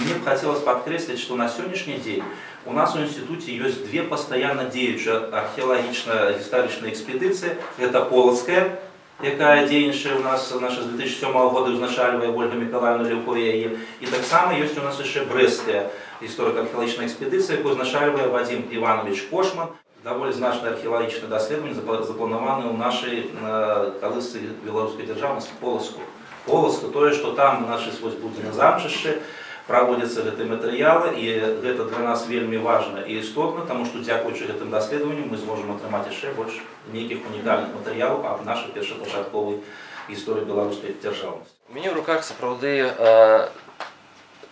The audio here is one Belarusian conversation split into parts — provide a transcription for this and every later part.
мне б хацелось падкрэсліць, што на сённяшні дзень у нас у інстытуце ёсць две пастаянна дзеючыя археалагічна-гістарычныя экспедыцыі. Гэта полацкая, якая дзейнічае у нас наша з 2007 года, узначальвае Ольга Мікалаевна Леўко яе. І таксама ёсць у нас яшчэ брэсцкая гісторыка-археалагічная экспедыцыя, якую узначальвае Вадзім Іванович Кошман. Даволі значнае археалагічнае даследаванне запланаванае ў нашай калысцы беларускай дзяржаўнасці Полацку. Полацку, тое, што там нашы вось будзе на замчышчы, праводзяцца гэтыя матэрыялы, і гэта для нас вельмі важна і істотна, таму што дзякуючы гэтым даследаванням мы зможам атрымаць яшчэ больш нейкіх унікальных матэрыялаў аб нашай першапачатковай гісторыі беларускай дзяржаўнасці. У мяне ў руках сапраўды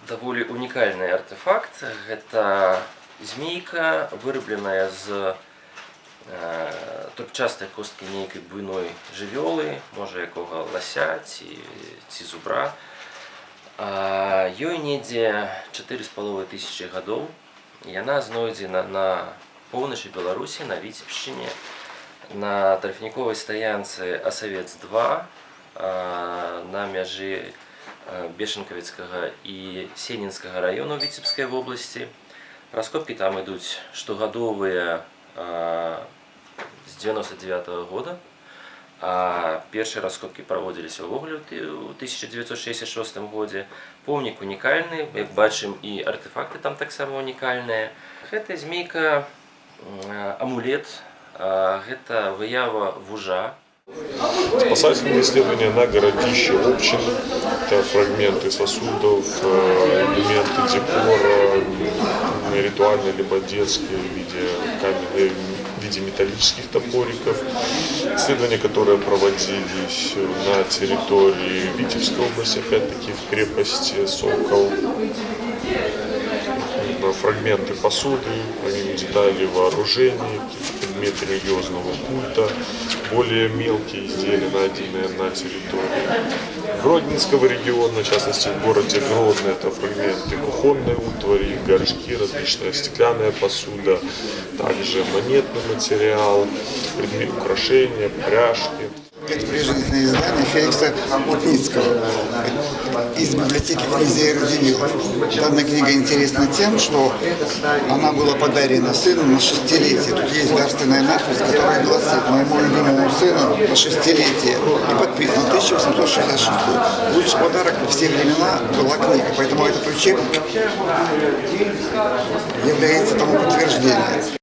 даволі унікальны артефакт. Гэта змейка, вырабленая з трубчастай косткі нейкай буйной жывёлы, можа якога лася ці зубра. Ёй недзе 4500 гадоў. Яна знойдзена на поўначы Беларусі, на Віцебшчыне, на тарфяніковай стаянцы Асавец-2 на мяжы Бешанкавіцкага і Сенінскага раёну Віцебскай вобласці. Раскопкі там ідуць штогадовыя з 99-го года, а першыя раскопкі праводзіліся ўвогуле ў 1966 годзе. Помнік унікальны, як бачым, і артефакты там таксама унікальныя. Гэта змейка амулет, гэта выява вужа. Спасательные исследования на городище общин, это фрагменты сосудов, элементы декора, ритуальные либо детские в виде металлических топориков. Исследования, которые проводились на территории Витебской области, опять-таки в крепости Сокол. Фрагменты посуды, детали вооружений, предметы религиозного культа, более мелкие изделия, найденные на территории Гродненского региона, в частности в городе Гродно, это фрагменты кухонной утвари, горшки, различная стеклянная посуда, также монетный материал, предметы украшения, пряжки. Это прижизненное издание Феликса Путницкого из библиотеки музея Радзивиллов. Данная книга интересна тем, что она была подарена сыну на 6-летие. Тут есть дарственная надпись, которая гласит: моему любимому сыну на 6-летие. И подписано 1866. Лучший подарок во все времена была книга. Поэтому этот учебник является тому подтверждением.